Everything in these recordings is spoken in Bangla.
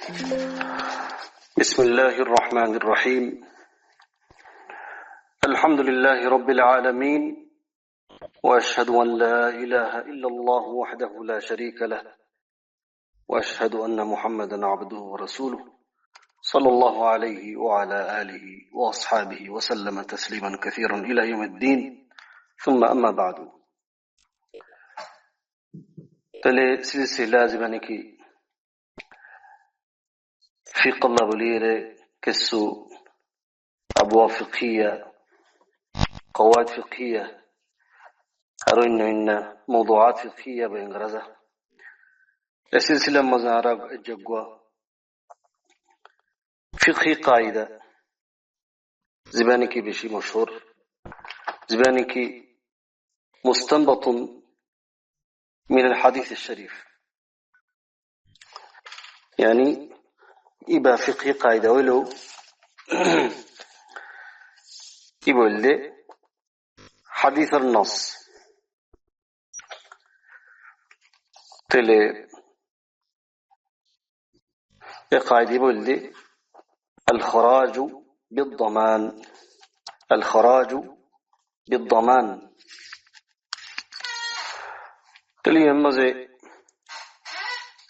بسم الله الرحمن الرحيم الحمد لله رب العالمين وأشهد أن لا إله إلا الله وحده لا شريك له وأشهد أن محمدا عبده ورسوله صلى الله عليه وعلى آله وأصحابه وسلم تسليما كثيرا إلى يوم الدين ثم أما بعد تلي سلسلة زمانكي فقه الله بليرة كسو أبواب فقهية قواعد فقهية أروين إن موضوعات فقهية بإنجرازة السلسلة مزارق الجقوة فقهي قاعدة زبانكي بشي مشهور زبانكي مستنبط من الحديث الشريف يعني إبا فقهي قاعدة ولو يقول لي حديث النص تلي قاعدة يقول لي الخراج بالضمان الخراج بالضمان تلي يمزي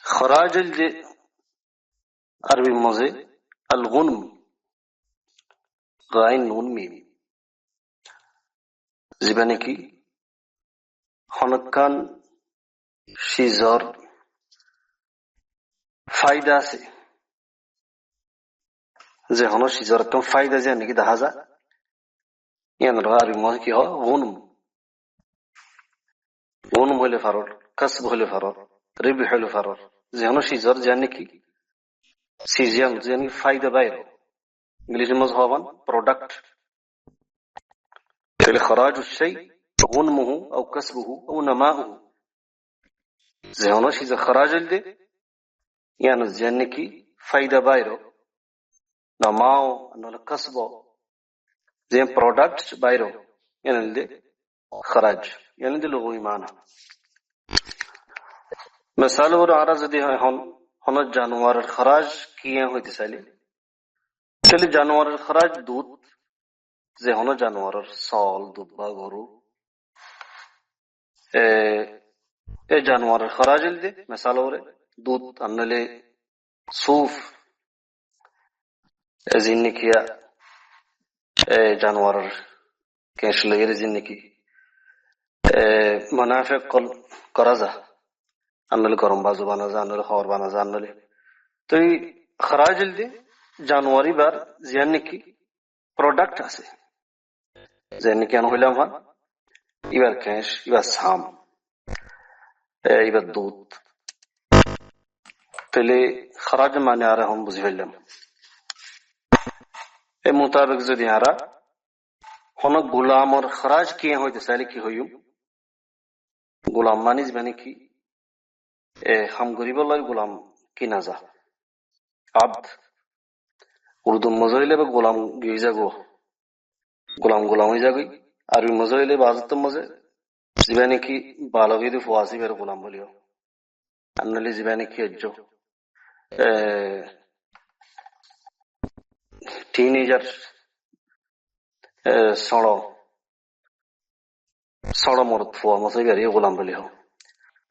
خراج الجي عربي مزي الغنم غاين نون ميم زبانكي خنقان شيزار فايدة سي زي هنا شيزار كم فايدة زي نكي دهازا يعني عربي مزي كي هو غنم غنم هو فرار كسب هو فرار ربح هو فرار زي هنا شيزار زي نكي سيزيان زي نكي فايدة بايرو انجليزي مزهوبان product خراج الشيء غنمه أو كسبه أو نماؤه زي هنا شيء خراج الدي يعني زينكي فايدة بايرو نماؤه أنه كسبه زي product بايرو يعني الدي خراج يعني الدي لغوي معنى مثال ور عرض دي هنا جانوار الخراج كيه هو تسالي چلی جانوار الخراج دود زي هنا جانوار سال دبا غرو جانوار الخراج الدي مثال ور دود أنله صوف زينكيا جانوار كيشلير زينكي منافع قرزة أنله كرم بازو بانزا أنله خور بانزا أنله تو خراج الدي جانواري بار زينكي product আছে زينكي أنه هلام فان يبار كيش يبار سام يبار دود تلي خراج معنی آره هم بزیفلم ए मुताबिक जो दिहारा होना गुलाम और खराज किए हुए तसाली की हुई गुलाम मानिज बने की हम गरीब अल्लाह गुलाम की नजा अब्द उर्दू मज़ाइले बे गुलाम गिजा गो गुलाम गुलाम ही जागई अरबी मज़ाइले बाज़त मज़े ज़िबानी की बालगी दी फ़वासी बेर गुलाम बोलियो अन्नली ज़िबानी की अज्जो टीनेजर सड़ो मर्द फुआ मसे बेर ये गुलाम बोलियो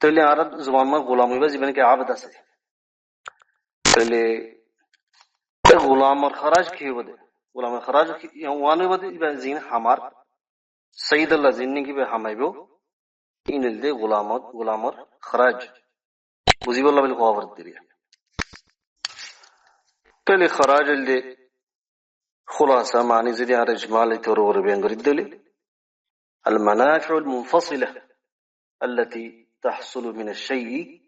तो ले आरब ज़ुबान में गुलाम ही बस ज़िबानी के आबद से तो ले गुलाम और खराज की बदे गुलाम और खराज की वाने बदे इबा ज़ीन हमार सईद अल्लाह ज़िन्नी की बे हमाइबो इन दे गुलाम और खराज मुझीब अल्लाह बिल क़वावर दिया तो ले खराज दे خلاصة معني زدي على إجمال ترور بينقردلي المنافع المنفصلة التي تحصل من الشيء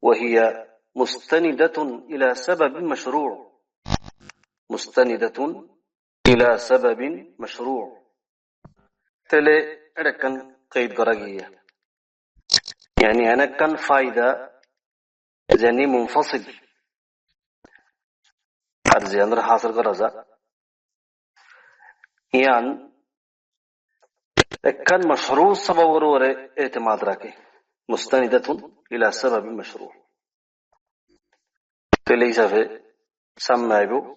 وهي مستندة إلى سبب مشروع مستندة إلى سبب مشروع تلي أركن قيد قرقية يعني أنا كان فايدة زني منفصل أرزي أندر حاصل قرزة يعني كان مشروع سبب ورور اعتماد راكي مستندة إلى سبب مشروع تلي سافي سمعيبو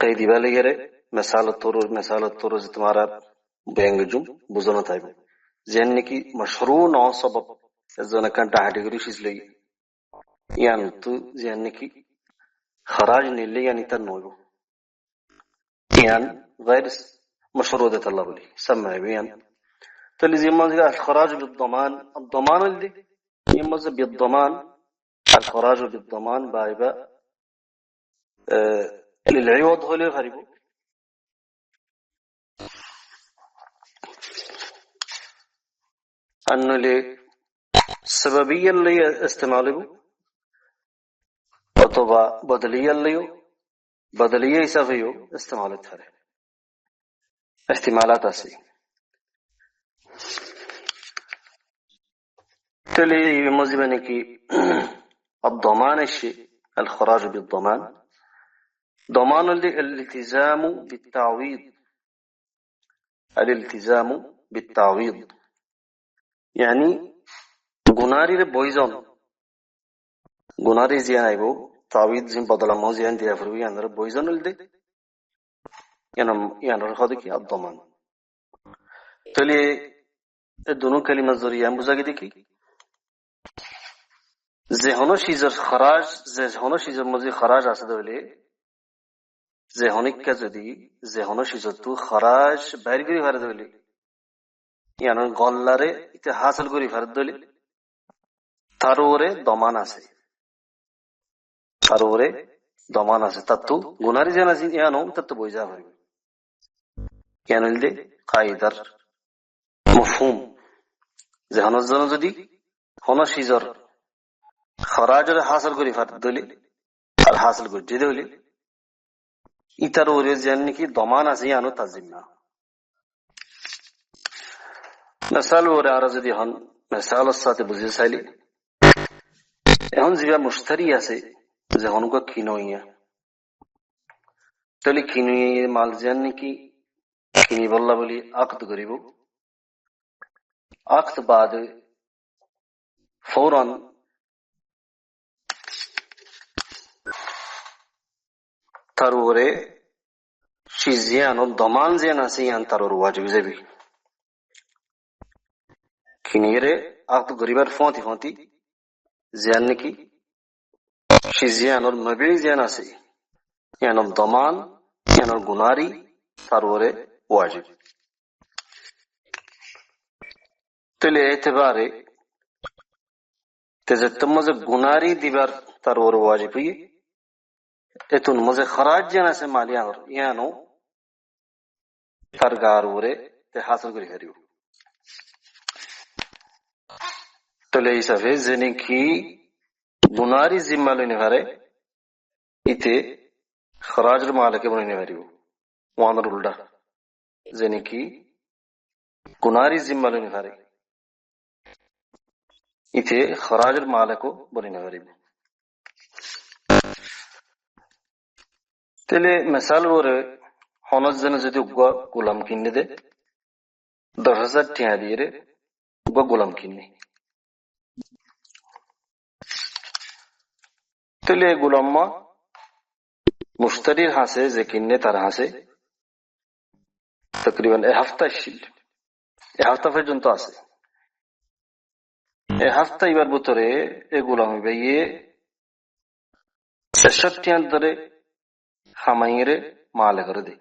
قيدي بالغيره مثال الطرق تمارا بينجم بوزنا تايبو زينكي مشروع نو سبب زنا كان تحديغري شيزلي يعني تو زينكي خراج نيلي يعني تنويبو يعني غير مشروع ده الله بلي سمعيبو يعني تلي زي ما الخراج بالضمان الضمان اللي يمز بالضمان الخراج بالضمان بايبا للعوض هو اللي غريبه أنه لسببية اللي استعماله أطبع بدلية اللي بدلية يسافيو استعمالتها استعمالات أسي تلي مزبني كي الضمان الشيء الخراج بالضمان ضمان الالتزام بالتعويض الالتزام بالتعويض يعني غناري بويزون غناري زيانايبو تعويض زين بدل ما زيان دي افروي يعني بويزون الدي يعني خدك الضمان تلي الدنو كلمة زريان بوزاقدكي ذهنو شيزر خراج ذهنو شيزر مزي خراج أصدقائي ذهنك كذدي ذهنو شيزر تو خراج بارغري فردولي يعني غلّاري إت حاصل كوري فردولي تاروري ضمان آسي تاروري ضمان آسي تاتو غناري جناسي يعني تاتو بويزا فريق يعني الدي قايدر مفهوم ذهنو زنزدي هنا شيزر خراج حاصل كوري فردولي الحاصل كوري جدولي إتر وريز يعني كي ضمان آسي يعني تزمنا مثال ورا عرض هن مثال السات بزي سالي هن زيا مشتري آسي زهانو کا كينوية تلي كينوية مال يعني كي كيني بالله بلي عقد قريبو عقد بعد فورا تروري شيزيانو ضمان زينا سيان ترور واجب زبي كينيري عقد قريبر فونتي زيانكي شيزيانو مبيع زينا سي يعني الضمان يعني الغناري تروري واجب تلي اعتباري تزتمز غناري ديبر ترور واجبي اتون مزه خراج جنا سے مالیا اور یانو ترگار ورے تے حاصل کری ہریو تلے سفے زنی کی بناری ذمہ لینے ہرے ایتے خراج مالک بننے ہریو وان رولڈا زنی کی بناری ذمہ لینے ہرے ایتے خراج مالک بننے ہریو تلے مثال ورے هنوز زن زدی گوا غلام کینی دے 10,000 ٹھیا دیرے گوا غلام کینی تلے غلام ما مشتری হাসে যে কিনে তার হাসে তকরিবান এক হপ্তাহ শিল এক হপ্তাহ পর্যন্ত আছে এক হপ্তাহ এবার ভিতরে এই গোলাম ভাইয়ে 66 ধরে হামাইরে মাল করে দেয়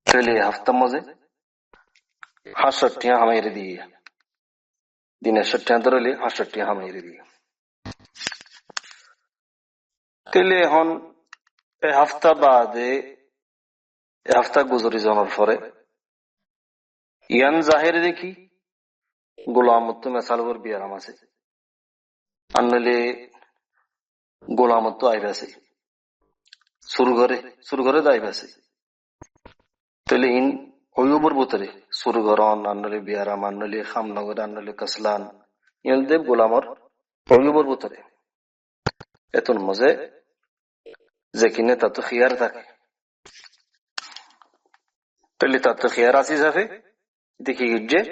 তাহলে এক হপ্তাহ মজে 68 হামাইরে দিয়ে দিন 68 ধরে 68 হামাইরে দিয়ে তাহলে এখন এক হপ্তাহ বাদে এক হপ্তাহ গুজরি যাওয়ার পরে ইয়ান জাহির দেখি গোলামত মেসাল কর বিয়ারাম আছে আনলে গোলামত আইবাছে সুরঘরে আইবাছে তাহলে ইন ওয়ুবর ভিতরে সুরঘরন আনলে বিয়ারাম আনলে খামনগর আনলে কাসলান ইল দেব গোলামর ওয়ুবর ভিতরে এতন মজে যে কিনে তা তো খিয়ার থাকে তাহলে তা তো খিয়ার আসি যাবে দেখি গিয়ে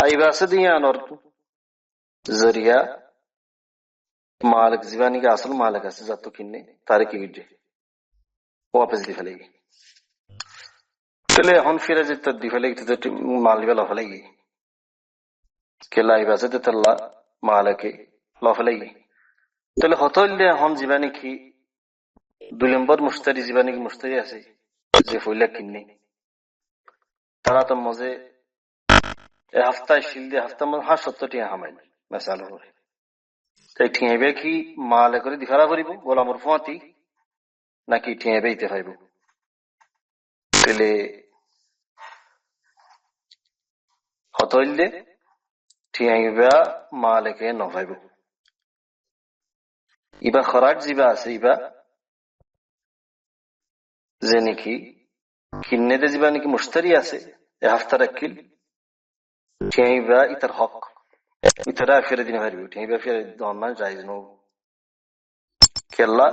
আইবাছে দিয়ানোর জরিয়া মালিক জীবানী কে আসল মালিক আছে যত কিনে তারে কি গিয়ে ওয়াপস দি ফেলেগি তাহলে এখন ফিরে যেতে দি ফেলেগি তো মাল বেলা ফেলেগি কে লাইভ আছে তো তাল্লা মালিকে ল ফেলেগি তাহলে হতইলে এখন জীবানী কি 2 নম্বর মুশতারি জীবানী কি মুশতারি আছে যে ফইলা কিনে তারা তো মজে এ হপ্তায় শিল দিয়ে হপ্তাহ মধ্যে 70 টাকা হামাই মেসাল করে তাই ঠিয়াইবে কি মালে করে দিফারা করিব গোলামর ফুয়াতি নাকি ঠিয়াইবে ইতে পাইব তাহলে হতইলে ঠিয়াইবা মালেকে নভাইব ইবা খরাজ জিবা আছে ইবা যে নাকি কিন্নে দে জিবা নাকি মুশতারি আছে এ হপ্তার আকিল ঠিয়াইবা ইতার হক ইতারা ফিরে দিন পারিব ঠিয়াইবা ফিরে দমান জায়েজ নো কেল্লা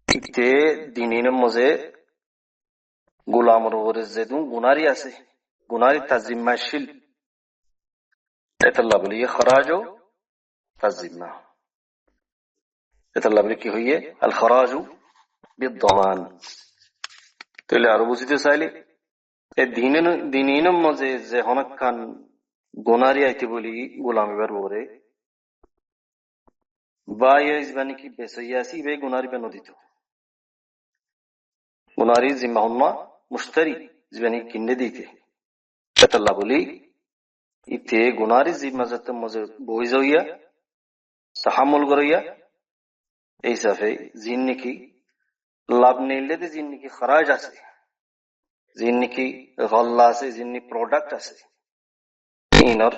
ইতে দিনের মজে গোলামর ওরে যেদু গুনারি আছে গুনারি তাজিম্মা শিল এতাল্লাহ বলি খরাজও তাজিম্মা এতাল্লাহ বলি কি হইয়ে আল খরাজু বিদ্দমান তাহলে আরো বুঝিতে চাইলে এ দিনের মজে যে হনক খান গুনারি আইতে বলি গোলাম এবার ওরে বা ইসবানি কি বেসইয়াসি বে গুনারি বে নদিত গুনারি জিম্মা হুম্মা মুশতারি জিবানি কিনে দিতে এতাল্লাহ বলি ইতে গুনারি জিম্মা যাতে মজে বই যাইয়া তাহামুল করিয়া এই সাফে জিন নাকি লাভ নিলে জিন নাকি খরাজ আছে জিন নাকি গল্লা আছে জিন নাকি প্রোডাক্ট আছে ইনর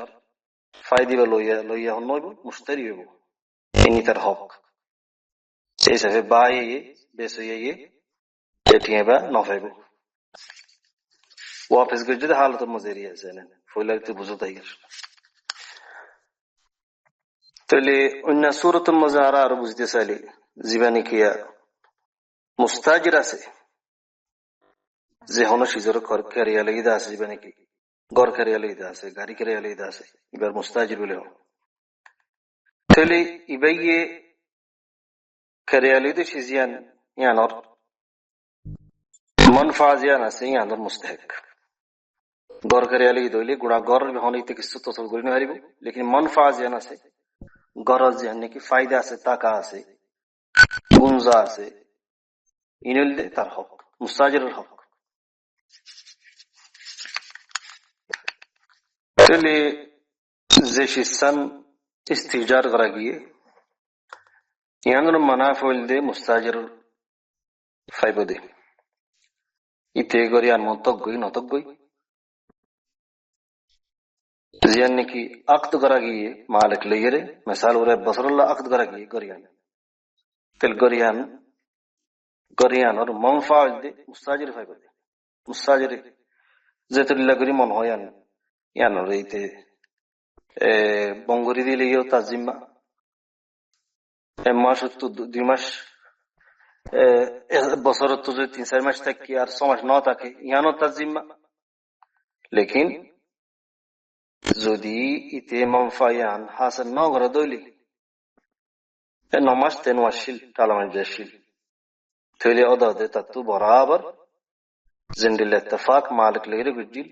ফায়দিবা লইয়া লইয়া হনইব মুশতারি হইব ইনি তার হক এই সাফে বাই বেসইয়ে এটিবা নফাইব ওয়াপস গজে হালত মজেরি আছে না ফইলাতে বুঝো তাই তাহলে অন্য সূরত মজারা আর বুঝতে চাইলে জীবানী কিয়া মুস্তাজির আছে যে হন সিজর কারিয়া লইদা আছে জীবানী কি গর কারিয়া লইদা আছে গাড়ি কারিয়া লইদা আছে এবার মুস্তাজির বলে তাহলে ইবাইয়ে কারিয়া লইদা সিজিয়ান ইয়ানর মনফা জিয়ান আছে ইয়ানর মুস্তাহিক গর কারিয়া লইদা হইলে গুণা গর হনিতে কিছু তসল করি না পারিব লেকিন মনফা জিয়ান আছে গরজ জিয়ান নাকি ফায়দা আছে টাকা আছে গুঞ্জা আছে ইনলে তার হক মুস্তাজিরের হক তাহলে যে শিসান ইস্তিজার করা গিয়ে ইয়ানোর মানাফল দে মুস্তাজির ফাইব দে ইতে করি আর মতক গই নতক গই জিয়ান নাকি আক্ত করা গিয়ে মালিক লইরে মিসাল ওরে বসরুল্লাহ আক্ত করা গিয়ে গরিয়ান তেল গরিয়ান গরিয়ানোর মনফাল দে মুস্তাজির ফাইব দে মুস্তাজির যেতুল্লাহ করি মন হয় ইয়ানোর এইতে বঙ্গরি দিলেও তার জিম্মা 1 মাস তো 2 মাস বছর তো যদি 3-4 মাস থাকি আর 6 মাস না থাকে ইয়ানো তার জিম্মা লেকিন যদি ইতে মনফায়ান হাসন না করে দইলি 9 মাস 3 মাস শিল তালামান জাশিল তৈলে অদাদে তাতু বরাবর জিন্দিল ইত্তেফাক মালিক লইরে গুজিল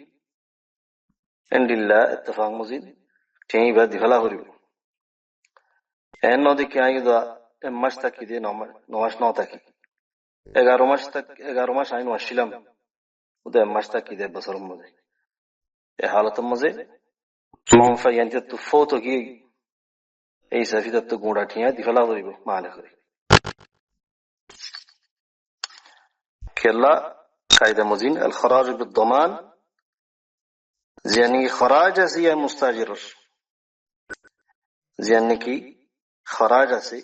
এন্ডিল্লা ইত্তেফাক মুজিদ তেই বা দিফলা করিব এন নদী কে আই দা মাস থাকি দে 9 মাস না থাকি 11 মাস তক 11 মাস আইন ওয়াসিলাম ওদের মাস থাকি দে বছর মধ্যে এ হালত মধ্যে মনফায়ান তো ফটো কি এই সাফিদা তো গুড়া ঠিয়া দিফলা করিব মালিক করে কেলা কায়দা মুজিন আল খরাজ বিদ্দমান يعني خراج আছে ইয়া মুস্তাজির يعني কি খরাজ আছে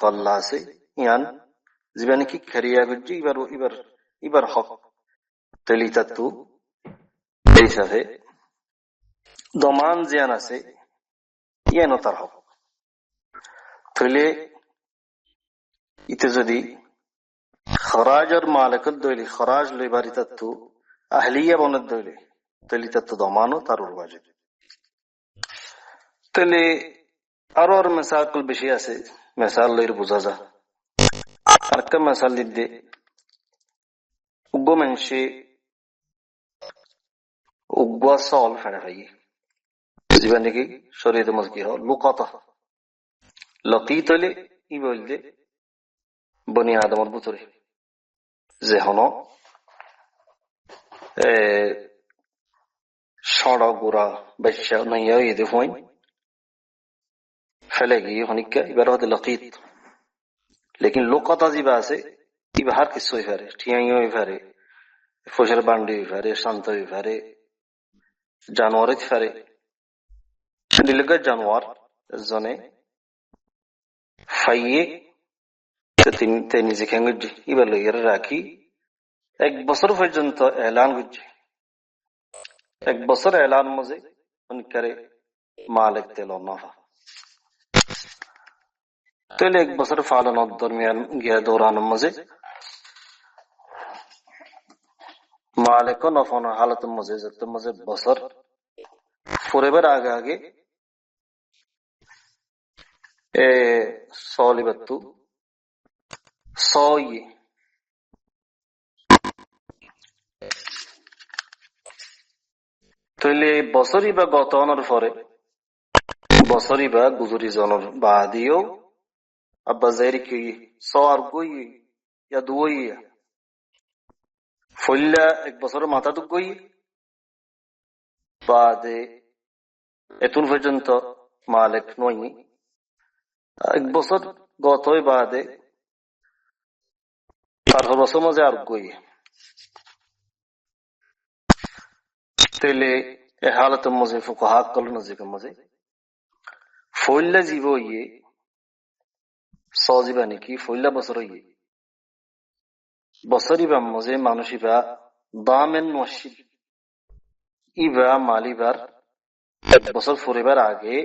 গল্লা আছে ইয়ান জীবনে কি খরিয়া গুজি এবার হক তলিতাতু এই সাথে দমান জিয়ান আছে ইয়ান তার হক তলে ইতে যদি খরাজ আর মালিকত দইলি খরাজ লইবারিতাতু আহলিয়া বনত দইলি তলিতাতু দমানো তার ওয়াজিব তলে আরো আর মেসাল বেশি আছে, মেসাল লইর বোঝা যা। আরেকটা মেসাল দিতে উগ্র মানুষে উগ্র সল ফেড়ে ভাই বুঝিবা নাকি শরীরে মজগি হ লুকতা লকিত হইলে ই বললে বনি আদমর ভিতরে যে হন সড়ক গোড়া বেশা নাইয়া এদের হইন ফেলে গিয়ে হনিকা এবার হতে লকিত। লেকিন লোকতা যা আছে ইবা হার কিছু হই পারে, ঠিয়াই হই পারে, ফসল বান্ডি হই পারে, শান্ত হই পারে, জানোয়ার হইতে পারে। দিলগা জানোয়ার জনে ফাইয়ে তে নিজে খেঙ্গ ইবার লইয়ার রাখি 1 বছর পর্যন্ত এলান করছে। 1 বছর এলান মজে অনেকারে মালিক তেল নফা তাহলে 1 বছর ফালন দরমিয়ান গিয়া দৌড়ানো মজে মালিক নফানো হালত মজে যত মজে বছর ফুরেবার আগে আগে সলিবাত্তু সই তাহলে বছরই বা গত হওয়ার পরে বছরই বা গুজরি জনের বাদিও আব্বা জাইরি কি সর গই ইয়া দুই ফইল্লা 1 বছরের মাথা তো গই বাদে এতুন পর্যন্ত মালিক নই 1 বছর গতই বাদে তার বছর মজে আর গই তাহলে এ হালত মজে ফুকাহা কল নজিক মজে ফইল্লা জীব ইয়ে সজিবা নাকি ফইল্লা বছর ইয়ে বছরই বা মজে মানুষিবা দামেন নশিব ইবা মালিবার 1 বছর ফুরিবার আগে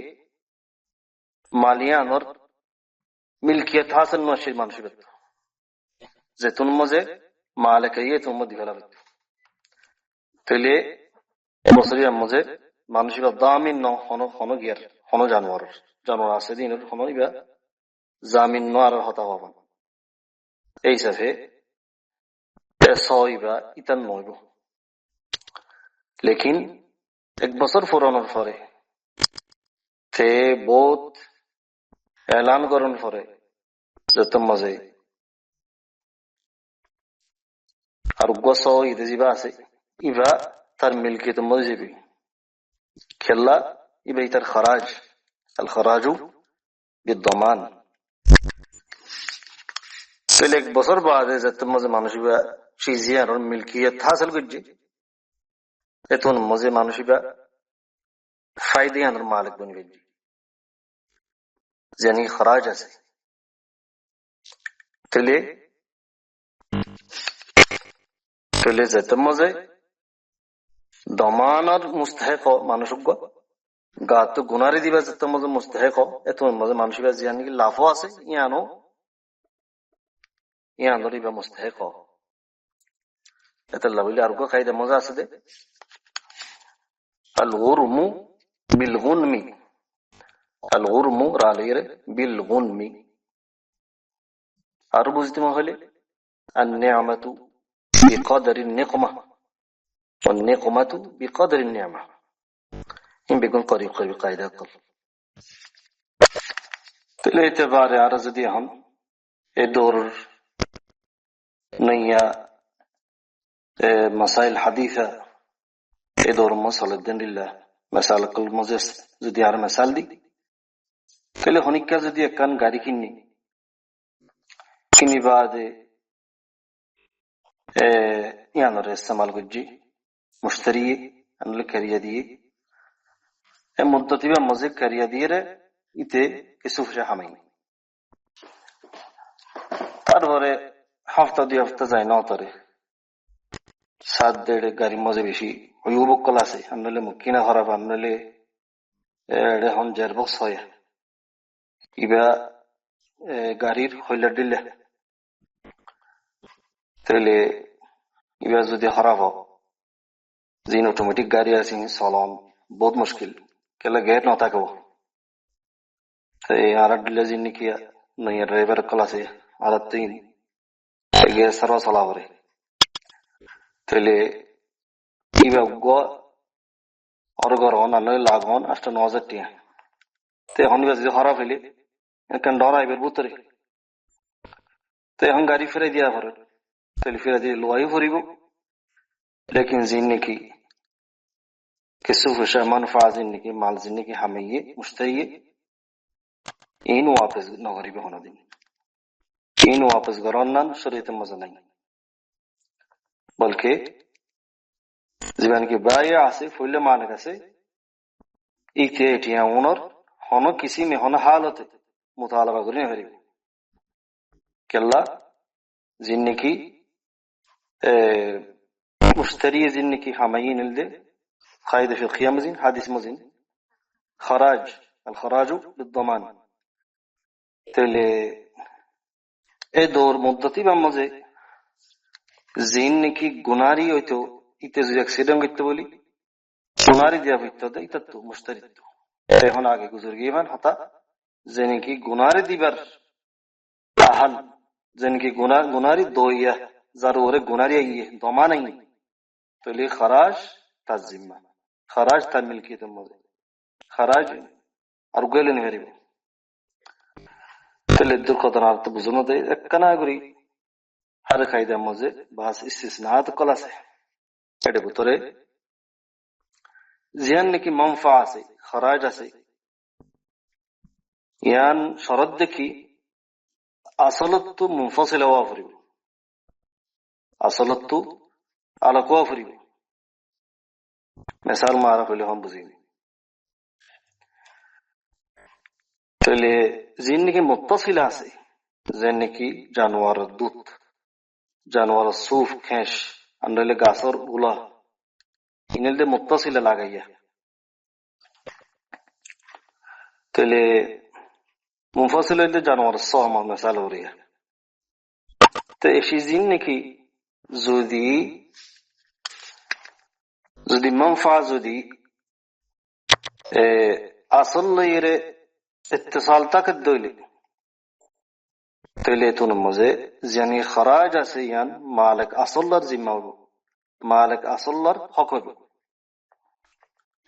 মালিয়ানোর মিলকিয়ত হাসিল নশির মানুষিবা যে তুন মজে মালিক ইয়ে তুম দিবেলা তাহলে বছরই মজে মানুষিবা দামিন ন হন হন গিয়ার হন জানোয়ার জানোয়ার আছে দিনের হন ইবা জামিন ন আর হতা হবান এই সাথে সইবা ইতান নইব। লেকিন 1 বছর ফুরানোর পরে তে বহুত এলান করার পরে যত মজে আর গোস ইদে জিবা আছে ইবা তার মিলকিয়ত মজে যাবি খেলা ইবা ইতার খরাজ আল খরাজু বিদ্যমান। তাহলে 1 বছর বাদে যত মজে মানুষ ইবা চিজিয়ার মিলকিয়ত হাসিল করছে এতন মজে মানুষ ইবা ফায়দে আনার মালিক বনি গেছে জানি খরাজ আছে। তাহলে তাহলে যত মজে দমানার মুস্তাহিক মানুষ গা তো গুনারি দিবা যত মজে মুস্তাহিক এত মজে মানুষ ইবা জানি লাভও আছে ইয়ানোর ইবা মুস্তাহিক এত লাভিলে আর খাইদা মজা আছে দে আল গুরমু বিল গুনমি আল গুরমু রালিরে বিল গুনমি আর বুঝতে মহলে النعمة بقدر النقمة والنقمة بقدر النعمة إن بيكون قريب قاعدة قل الاعتبار عرض دي هم دور نيا مسائل حديثة دور مسألة الدين لله مسألة كل مزيس زدي على مسألة دي كله هنيك زدي كان غاري كني بعد ইয়ানোর ইস্তেমাল করছি মুশতারি আনলে কারিয়া দিয়ে এ মুদ্দতি বা মজে কারিয়া দিয়ে রে ইতে কিছু ফিরে হামাই তারপরে হপ্তাহ 2 হপ্তাহ যায় না তরে 7-1.5 গাড়ি মজে বেশি ওই উপকল আছে আনলে মুকিনা খারাপ আনলে এখন জেরবক্স হয় ইবা গাড়ির হইলা দিলে তাহলে ইবা যদি খারাপ হোক যিন অটোমেটিক গাড়ি আছে চলন বহুত মুশকিল কেলে গেট না থাকব ആറഡില്ല ജിന്നിക്ക് നെയ്യ ഡ്രൈവർ ക്ലാസ് അറത്തീൻ സർവ സലാവറെ tele iba go orgoron allo lagon asta nozatia te hon be hara fele kan dora iber butri te hon gari fere dia hor tele fere dia loai horibo lekin zinni ki किस्सु फशा मनफा जिन्नी की माल जिन्नी की हमें ये मुश्तरी इन वापस नगरी पे होना दिन इन वापस गरानन शरीयत मजा नहीं बल्कि जीवन की बाया से फुल्ले मान कैसे इके एटिया ओनर होनो किसी में होना हालत मुतालबा करने हरी केल्ला जिन्नी की मुश्तरी जिन्नी की हमें ये निल्दे قاعدة في القيام مزين حادث مزين خراج الخراج بالضمان تلي اي دور مدتي بمزه زين کی گناری ہوتو ایتے جو ایکسیڈنٹ گتو بولی گناری دیا ہوتو دا ایتتو مشتری تو اے ہن آگے گزر گئی من ہتا زین کی گناری دیبر اہل زین کی گناری دویا ضرور گناری ہے ضمان نہیں تو لی خراج تزمہ خراج تا ملکیت مزه خراج ارگل نه هریو تل در قدرات بزنو ده کنا گری هر قاعده مزه باس استثناءات کلاس এডে ভিতরে জিয়ান নাকি মানফা আছে খরাজ আছে ইয়ান শরত দেখি আসলত মুনফসিল হওয়া ফরিব আসলত আলাকওয়া ফরিব مثال মারা হলে हम বুঝিনি তাহলে জিন নাকি মুত্তাসিল আছে যেন নাকি জানোয়ার দুধ জানোয়ার সুফ খেশ আন্ডলে গাছর গুলা ইনলদে মুত্তাসিল লাগাইয়া তাহলে মুনফসিল হইতে জানোয়ার সহমত مثال হরিয়া তো এই জিন নাকি যদি মানফা যদি আসল লইরে اتصال تک دولی تلی تو نموزه یعنی خراج আছে ইয়ান মালিক আসলর জিম্মা হবো মালিক আসলর হক হবো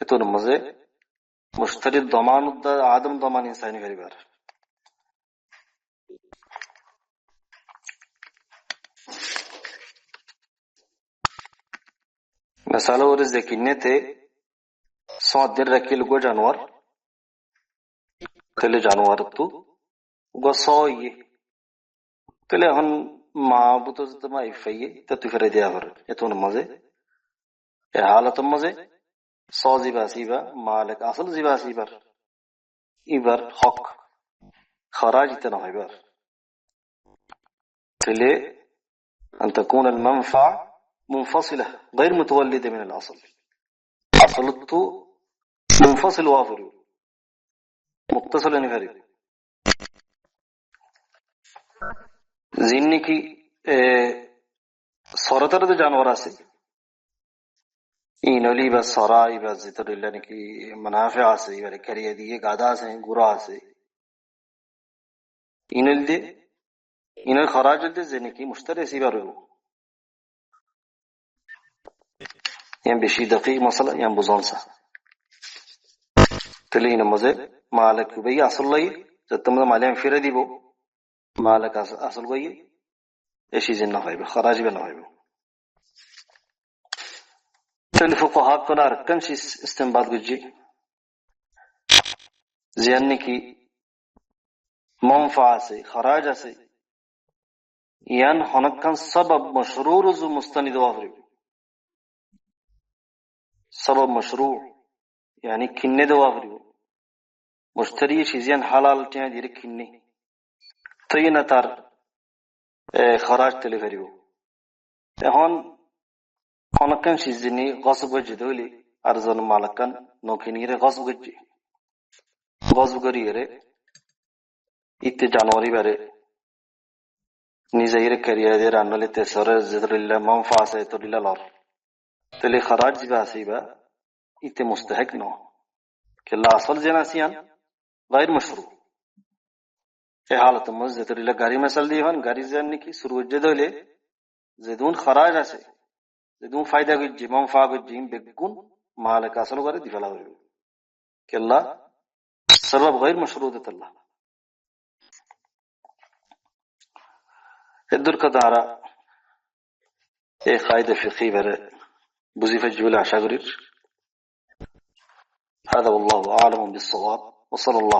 এতো নমুজে মুশতারি দমান আদম দমান ইনসানি করিবার مثلا ورز দেখিনেতে সদের রাখিল গো জানোয়ার তেলে জানোয়ার তো গসয়ে তেলে হন মা বুতো তমা ইফাইয়ে ততু ফেরে দেয়া হর এতন মজে এ হালত মজে সজিবা সিবা মালিক আসল জিবা সিবার ইবার হক খরাজ ইতনা হইবার তেলে ان تكون المنفعه منفصله غير متولده من الاصل اصلته منفصل وافر متصل نفري জিন্নি কি সরতার তো জানোয়ার আছে ইনলি বা সরাই বা জিতরিল্লা নাকি মুনাফা আছে এবারে করিয়ে দিয়ে গাদা আছে গুরা আছে ইনলদে ইনল খরাজ দে যে নাকি Mushtari সিবার yan beshi daqiq masala yan buzansa تلين مزه مالك بي اصل لي تتمد مالين فردي بو مالك اصل بي ايش يزن نفايب خراج بنفايب الفقهاء كنار كنشي استنباط بجي زيان کی منفعه سے خراج سے یان هنکن سبب مشروع ز مستند وافر سبب مشروع يعني كنه دوافر مشتري شيزيان حلال تيا دير كنه تينا تار خراج تلفريو هون هنكن شيزني غصب جدولي ارزن مالكن نوكينيره غصب جي غصب غريره ইতে জানুয়ারি বারে নিজের ক্যারিয়ারে আনলে তেসরে জিদরিল্লাহ মানফাসে তরিল্লাহ লর তেলে খরাজ বাসিবা ইতে মুস্তাহিক ন কেলা আসল জেনাসিয়ান غير مشروع e halat muzzetur ila gari masal divan gari zanni ki surujje dole zedun kharaj ase zedun fayda gujji manfa gujji begun malaka aslu gare difala hoye kella sabab ghair mashrudat allah edur kadara e qaida fiqhi bare buzifa jula ashagurir هذا والله أعلم بالصواب وصلى الله